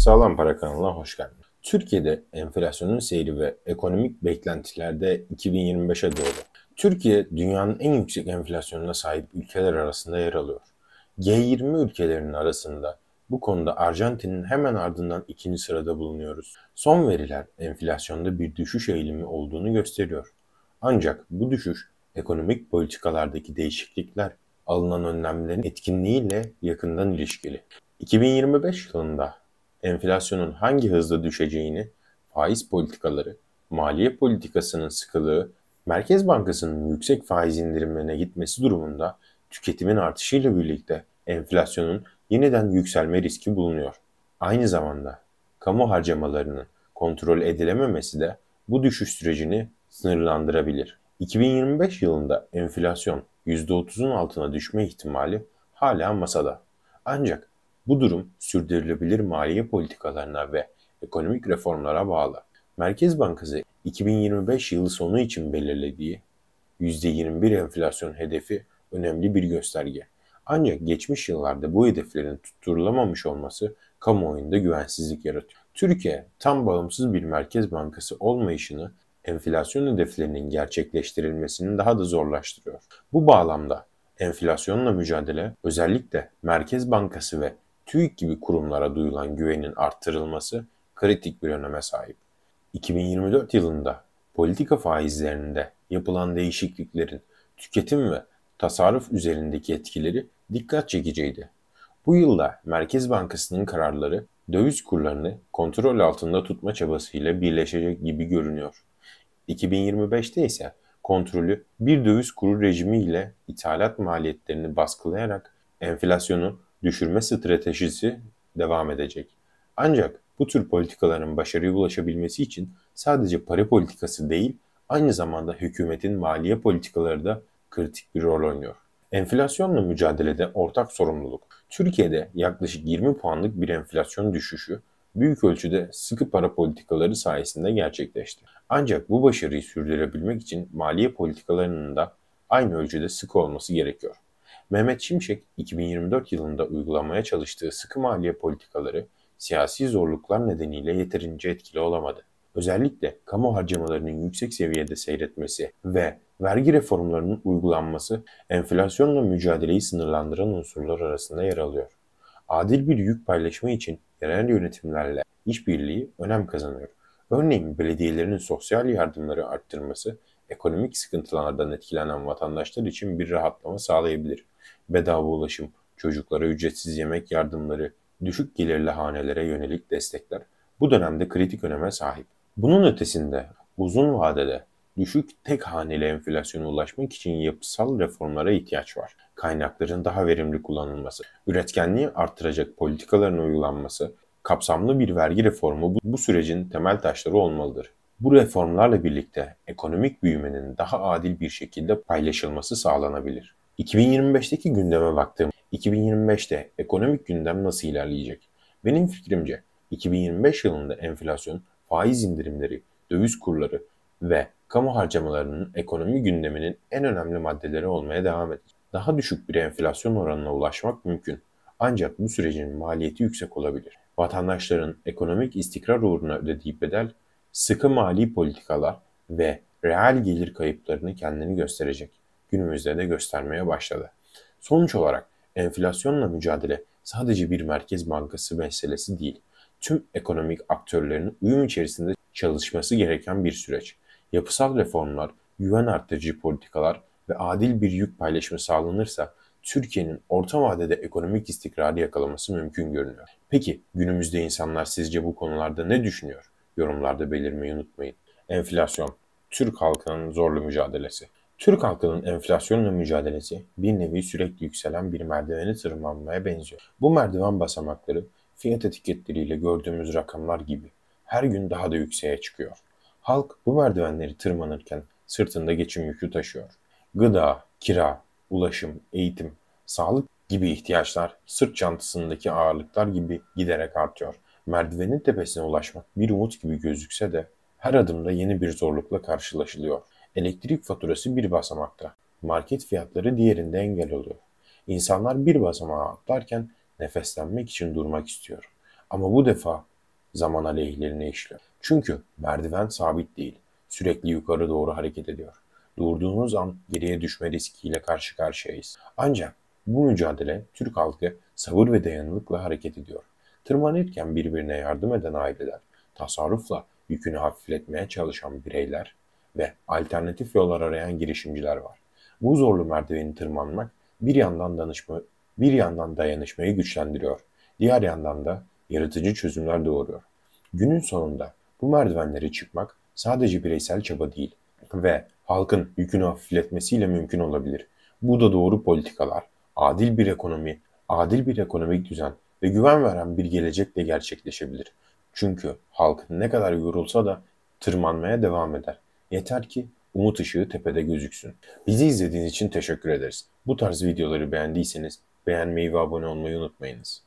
Sağlam Para kanalına hoş geldin. Türkiye'de enflasyonun seyri ve ekonomik beklentiler de 2025'e doğru. Türkiye dünyanın en yüksek enflasyonuna sahip ülkeler arasında yer alıyor. G20 ülkelerinin arasında bu konuda Arjantin'in hemen ardından ikinci sırada bulunuyoruz. Son veriler enflasyonda bir düşüş eğilimi olduğunu gösteriyor. Ancak bu düşüş ekonomik politikalardaki değişiklikler, alınan önlemlerin etkinliğiyle yakından ilişkili. 2025 yılında enflasyonun hangi hızla düşeceğini, faiz politikaları, maliye politikasının sıkılığı, Merkez Bankası'nın yüksek faiz indirimlerine gitmesi durumunda tüketimin artışıyla birlikte enflasyonun yeniden yükselme riski bulunuyor. Aynı zamanda kamu harcamalarının kontrol edilememesi de bu düşüş sürecini sınırlandırabilir. 2025 yılında enflasyon %30'un altına düşme ihtimali hala masada. Ancak bu durum sürdürülebilir maliye politikalarına ve ekonomik reformlara bağlı. Merkez Bankası 2025 yılı sonu için belirlediği %21 enflasyon hedefi önemli bir gösterge. Ancak geçmiş yıllarda bu hedeflerin tutturulamamış olması kamuoyunda güvensizlik yaratıyor. Türkiye tam bağımsız bir merkez bankası olmayışını enflasyon hedeflerinin gerçekleştirilmesini daha da zorlaştırıyor. Bu bağlamda enflasyonla mücadele özellikle Merkez Bankası ve TÜİK gibi kurumlara duyulan güvenin arttırılması kritik bir öneme sahip. 2024 yılında politika faizlerinde yapılan değişikliklerin tüketim ve tasarruf üzerindeki etkileri dikkat çekiciydi. Bu yılda Merkez Bankası'nın kararları döviz kurlarını kontrol altında tutma çabasıyla birleşecek gibi görünüyor. 2025'te ise kontrolü bir döviz kuru rejimi ile ithalat maliyetlerini baskılayarak enflasyonu düşürme stratejisi devam edecek. Ancak bu tür politikaların başarıya ulaşabilmesi için sadece para politikası değil, aynı zamanda hükümetin maliye politikaları da kritik bir rol oynuyor. Enflasyonla mücadelede ortak sorumluluk. Türkiye'de yaklaşık 20 puanlık bir enflasyon düşüşü büyük ölçüde sıkı para politikaları sayesinde gerçekleşti. Ancak bu başarıyı sürdürebilmek için maliye politikalarının da aynı ölçüde sıkı olması gerekiyor. Mehmet Şimşek 2024 yılında uygulamaya çalıştığı sıkı maliye politikaları siyasi zorluklar nedeniyle yeterince etkili olamadı. Özellikle kamu harcamalarının yüksek seviyede seyretmesi ve vergi reformlarının uygulanması enflasyonla mücadeleyi sınırlandıran unsurlar arasında yer alıyor. Adil bir yük paylaşımı için yerel yönetimlerle işbirliği önem kazanıyor. Örneğin belediyelerin sosyal yardımları arttırması ekonomik sıkıntılardan etkilenen vatandaşlar için bir rahatlama sağlayabilir. Bedava ulaşım, çocuklara ücretsiz yemek yardımları, düşük gelirli hanelere yönelik destekler bu dönemde kritik öneme sahip. Bunun ötesinde uzun vadede düşük tek haneli enflasyona ulaşmak için yapısal reformlara ihtiyaç var. Kaynakların daha verimli kullanılması, üretkenliği arttıracak politikaların uygulanması, kapsamlı bir vergi reformu bu sürecin temel taşları olmalıdır. Bu reformlarla birlikte ekonomik büyümenin daha adil bir şekilde paylaşılması sağlanabilir. 2025'teki gündeme baktığım 2025'te ekonomik gündem nasıl ilerleyecek? Benim fikrimce 2025 yılında enflasyon, faiz indirimleri, döviz kurları ve kamu harcamalarının ekonomi gündeminin en önemli maddeleri olmaya devam edecek. Daha düşük bir enflasyon oranına ulaşmak mümkün. Ancak bu sürecin maliyeti yüksek olabilir. Vatandaşların ekonomik istikrar uğruna ödediği bedel, sıkı mali politikalar ve reel gelir kayıplarını kendini gösterecek. Günümüzde de göstermeye başladı. Sonuç olarak enflasyonla mücadele sadece bir merkez bankası meselesi değil. Tüm ekonomik aktörlerin uyum içerisinde çalışması gereken bir süreç. Yapısal reformlar, güven arttırıcı politikalar ve adil bir yük paylaşımı sağlanırsa Türkiye'nin orta vadede ekonomik istikrarı yakalaması mümkün görünüyor. Peki günümüzde insanlar sizce bu konularda ne düşünüyor? Yorumlarda belirtmeyi unutmayın. Enflasyon, Türk halkının zorlu mücadelesi. Türk halkının enflasyonla mücadelesi bir nevi sürekli yükselen bir merdiveni tırmanmaya benziyor. Bu merdiven basamakları fiyat etiketleriyle gördüğümüz rakamlar gibi her gün daha da yükseğe çıkıyor. Halk bu merdivenleri tırmanırken sırtında geçim yükü taşıyor. Gıda, kira, ulaşım, eğitim, sağlık gibi ihtiyaçlar sırt çantasındaki ağırlıklar gibi giderek artıyor. Merdivenin tepesine ulaşmak bir umut gibi gözükse de her adımda yeni bir zorlukla karşılaşılıyor. Elektrik faturası bir basamakta, market fiyatları diğerinde engel oluyor. İnsanlar bir basamağa atlarken nefeslenmek için durmak istiyor. Ama bu defa zaman aleyhlerine işliyor. Çünkü merdiven sabit değil, sürekli yukarı doğru hareket ediyor. Durduğunuz an geriye düşme riskiyle karşı karşıyayız. Ancak bu mücadele Türk halkı sabır ve dayanıklıkla hareket ediyor. Tırmanırken birbirine yardım eden aileler, tasarrufla yükünü hafifletmeye çalışan bireyler ve alternatif yollar arayan girişimciler var. Bu zorlu merdiveni tırmanmak bir yandan dayanışmayı güçlendiriyor, diğer yandan da yaratıcı çözümler doğuruyor. Günün sonunda bu merdivenleri çıkmak sadece bireysel çaba değil ve halkın yükünü hafifletmesiyle mümkün olabilir. Bu da doğru politikalar, adil bir ekonomik düzen ve güven veren bir gelecekle gerçekleşebilir. Çünkü halk ne kadar yorulsa da tırmanmaya devam eder. Yeter ki umut ışığı tepede gözüksün. Bizi izlediğiniz için teşekkür ederiz. Bu tarz videoları beğendiyseniz beğenmeyi ve abone olmayı unutmayınız.